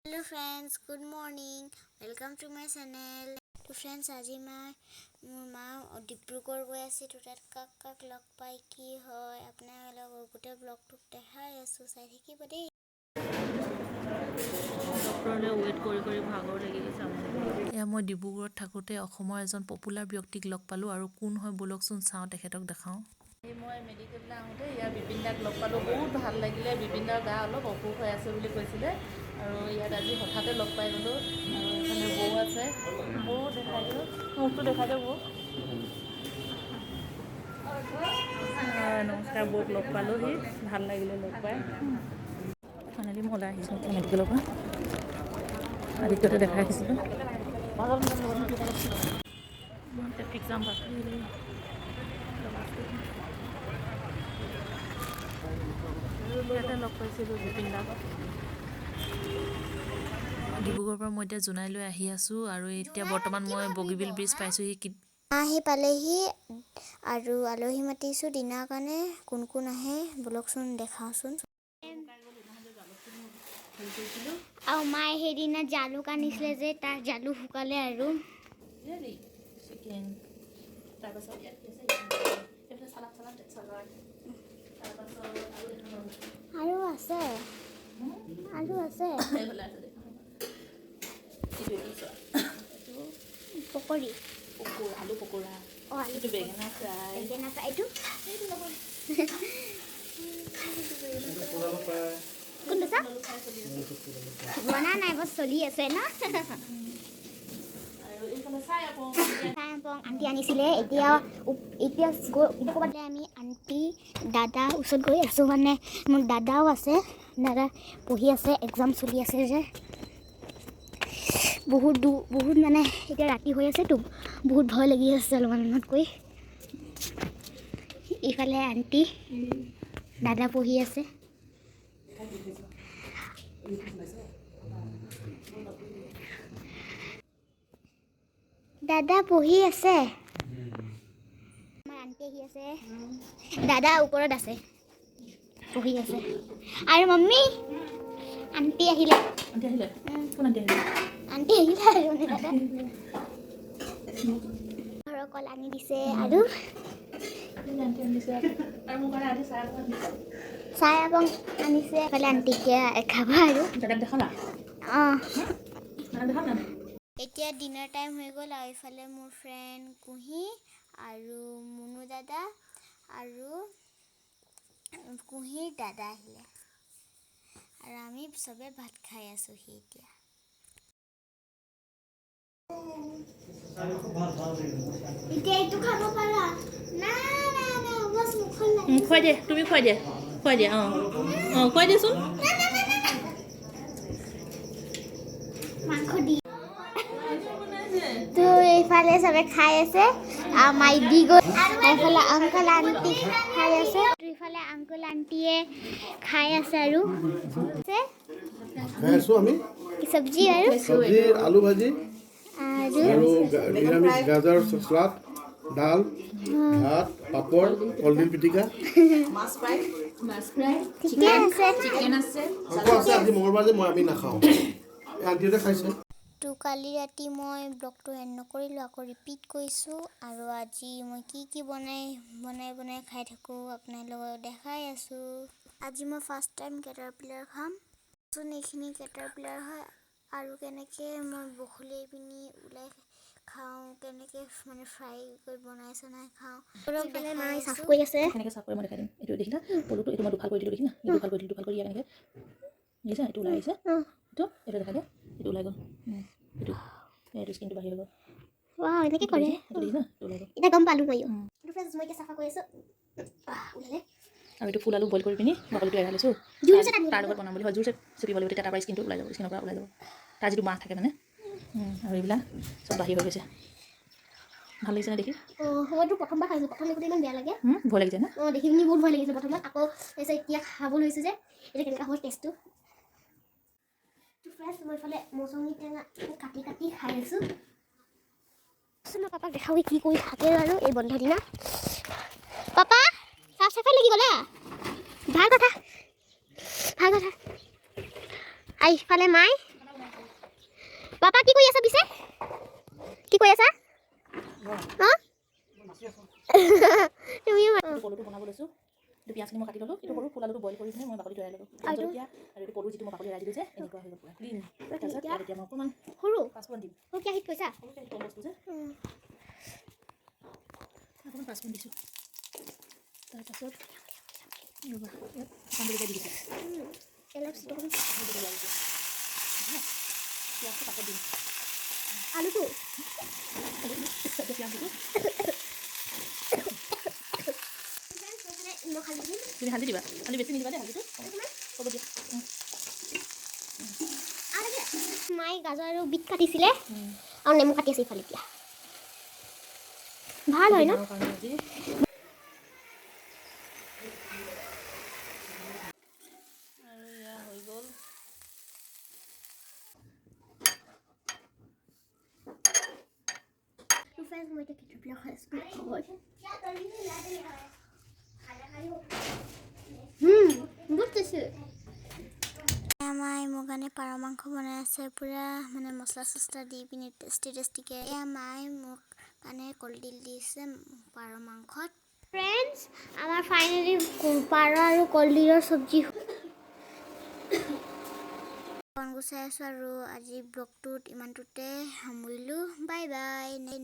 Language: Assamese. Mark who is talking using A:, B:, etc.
A: Hello friends, good morning. Welcome to my channel. To friends, আজি মোৰ মা ডিব্ৰুগড় গৈ আছে তো তাত কাক লগ পাই কি হয় আপোনালোকক গোটেই ব্লগটোত দেখাই আছো চাই থাকিব দেই।
B: ডক্টৰলৈ ৱেইট কৰি ভাগৰ লাগি গৈছে আমাৰ। এয়া মই ডিব্ৰুগড়ত থাকোঁতে অসমৰ এজন পপুলাৰ ব্যক্তিক লগ পালোঁ আৰু কোন হয় বলকচোন চাওঁ তেখেতক দেখাওঁ। মই মেডিকেললৈ আহোঁতে ইয়াৰ বিপিন দাক লগ পালোঁ, বহুত ভাল লাগিলে। বিপিন দাৰ গা অলপ অসুখ হৈ আছে বুলি কৈছিলে আৰু ইয়াত আজি হঠাতে লগ পাই গ'লোঁ। আৰু এখানে বৌ আছে, বৌ দেখাই দিওঁ, মুখটো দেখাই দিওঁ বৌ। নমস্কাৰ, বৌক লগ পালোঁহি, ভাল লাগিলে লগ পাই। ফাইনেলি মই ওলাই আহিছোঁ মেডিকেলৰ পৰা। আদিত্যতে দেখাই আহিছিলোঁ। এক্সাম ইয়াতে লগ পাইছিলোঁ বিপিন দাক। ডিব্ৰুগড়ৰ পৰা মই এতিয়া জোনাইলৈ আহি আছোঁ আৰু এতিয়া বৰ্তমান মই বগীবিল ব্ৰিজ পাইছোঁহি।
A: আহি পালেহি আৰু আলহী মাতিছোঁ দিনাৰ কাৰণে। কোন আহে বলকচোন দেখাওঁচোন। আৰু মায়ে সেইদিনা জালুক আনিছিলে যে তাৰ জালুক শুকালে আৰু আছে পকৰি
B: আলু পকোৰা,
A: আলু
B: বেঙেনা ফ্ৰাই,
A: এইটো কোনটো চা বনা নাই বস চলি আছে ন। আন্টি আনিছিলে। এতিয়া ক'ৰবাত আমি আন্টি দাদা ওচৰত গৈ আছোঁ। মানে মোৰ দাদাও আছে, দাদা পঢ়ি আছে, এক্সাম চলি আছে যে বহুত মানে এতিয়া ৰাতি হৈ আছেতো বহুত ভয় লাগি আছে অলপমানতকৈ। ইফালে আন্টি দাদা পঢ়ি আছে। দাদা পঢ়ি আছে, আমাৰ আন্টি আহি আছে, দাদা ওপৰত আছে পঢ়ি আছে। আৰু মাম্মী আন্টি আহিলে আৰু দাদা ঘৰৰ কল আনি দিছে আৰু চাই আপং আনিছে। এইফালে আন্টিকে খাবা আৰু এতিয়া ডিনাৰ টাইম হৈ গ'ল আৰু এইফালে মোৰ ফ্ৰেণ্ড কুহি আৰু মুনু দাদা আৰু কুহিৰ দাদা আহিলে আৰু আমি চবে ভাত খাই আছোঁহি। এতিয়া এইটো খাব পাৰা না বস মুখখন লাগি
B: খুৱাই দিয়ে, তুমি খুৱাই দিয়া খুৱাই দিয়াচোন।
A: মাংস দি তো এইফালে চবে খাই আছে। মাই দি গ'ল, এইফালে আংকল আন্টি খাই আছে, ইফালে আংকল আন্টিয়ে খাই আছে আৰু
C: খাই আছোঁ আমি
A: চব্জি আৰু
C: আলু ভাজি আৰু নিৰামিষ গাজৰ চালাড, ডাল, ভাত, পাপড়, কলডিল পিটিকা।
A: ঠিকে আছে।
C: আকৌ আছে, আজি মঙলবাৰ যে আমি নাখাওঁ, আন্টিহঁতে খাইছে।
A: তো কালি ৰাতি মই ব্লগটো এণ্ড নকৰিলোঁ, আকৌ ৰিপিট কৰিছোঁ। আৰু আজি মই কি বনাই খাই থাকোঁ আপোনালোকক দেখাই আছোঁ। আজি মই ফাৰ্ষ্ট টাইম কেটাৰপিলাৰ খাম। এইখিনি কেটাৰপিলাৰ হয় আৰু কেনেকৈ মই বখলিয়াই পিনি ওলাই খাওঁ, কেনেকৈ মানে ফ্ৰাই কৰি বনাই খাওঁ। মায়ে চাফ কৰি আছে।
B: কেনেকৈ চাফ কৰি মই দেখাই দিম। এইটো দেখিলা পলুটো, এইটো মই দুফাল কৰি দিলোঁ, দেখিলা দুফাল কৰি ইয়াত এনেকৈ দেখিছা, এইটো ওলাই আহিছে। এইটো দেখাই দিয়া, এইটো ওলাই গ'ল, এইটো স্কিনটো বাহিৰ হৈ গ'ল।
A: এনেকৈ কৰে,
B: দেখিছা, ওলাই গ'ল।
A: এতিয়া গম পালোঁ মই এতিয়া চাফা কৰি আছোঁ। ওলালে
B: আৰু এইটো ফুল আলু বইল কৰি পিনি বাকলিটো এৰাই লৈছোঁ। তাৰ লগত বনাম বুলি হয়, জোৰছে চুপিব লাগিব, তেতিয়া তাৰ পৰা স্কিনটো ওলাই যাব, স্কিনৰ পৰা ওলাই যাব, তাৰ যিটো মাহ থাকে মানে। আৰু এইবিলাক চব বাহিৰ হৈ গৈছে। ভাল লাগিছেনে দেখি?
A: মইতো প্ৰথমবাৰ খাইছোঁ, প্ৰথম দেখোঁতে ইমান বেয়া লাগে,
B: ভয় লাগিছে না?
A: দেখি পিনি বহুত ভয় লাগিছে প্ৰথমত। আকৌ তাৰপিছত এতিয়া খাব লৈছোঁ যে এতিয়া কেনেকুৱা হ'ব টেষ্টটো। ফাৰ্ষ্ট মই এইফালে মৌচুমী টেঙা কাটি খাই আছোঁ। মই পাপাক দেখাওঁ কি কৰি থাকে আৰু এই বন্ধ দিনা। পাপা চাফ চাফাই লাগি গ'লা, ভাল কথা। এইফালে মাই পাপা কি কৰি আছা পিছে? কি কৰি আছা? হা? তুমি
B: পলুটো বনাব লৈছোঁ। এইটো পিঁয়াজখিনি মই কাটি ল'লোঁ। এইটো সৰু ফুল আলুটো বইল কৰি কিনে মই বাকলি তৰাই ল'লোঁ। জলকীয়া আৰু এইটো পলু যিটো মই বাকলি এৰাই দিলোঁ যে এনেকুৱা হৈ গ'ল পুৰা ক্লিন। তাৰপিছত ইয়াত এতিয়া মই অকণমান
A: সৰু
B: পাঁচফোৰণ দিম।
A: সৰু কেৰাহীত কৈছা?
B: সৰুকৈ কম বস্তু যে অকণমান পাঁচফোৰণ দিছোঁ। তাৰপাছত ৰ'বা ইয়াত শুকান জলকীয়া দি দিছোঁ। পিঁয়াজটো পাছত দিম।
A: আলুটো
B: পিঁয়াজটো
A: নিমখ হালধি দিম।
B: তুমি হালধি দিবা, খালি বেছি নিদিবা দেই হালধিটো। হ'ব দিয়া।
A: মায়ে গাজৰ আৰু বিট কাটিছিলে আৰু নেমু কাটি আছে ইফালে এতিয়া। ভাল হয় ন?
B: কাৰণে আজি আৰু এয়া হৈ গ'ল।
A: মায়ে মোৰ কাৰণে পাৰ মাংস বনাই আছে পুৰা মানে মছলা চছলা দি পিনি টেষ্টিকে। এয়া মায়ে মোক কাৰণে কলডিল দিছে পাৰ মাংসত। ফ্ৰেণ্ডছ, আমাৰ ফাইনেলি পাৰ আৰু কলডিলৰ চব্জি গুচাই আছোঁ আৰু আজি ব্লগটোত ইমানটোতে সামৰিলোঁ। Bye bye.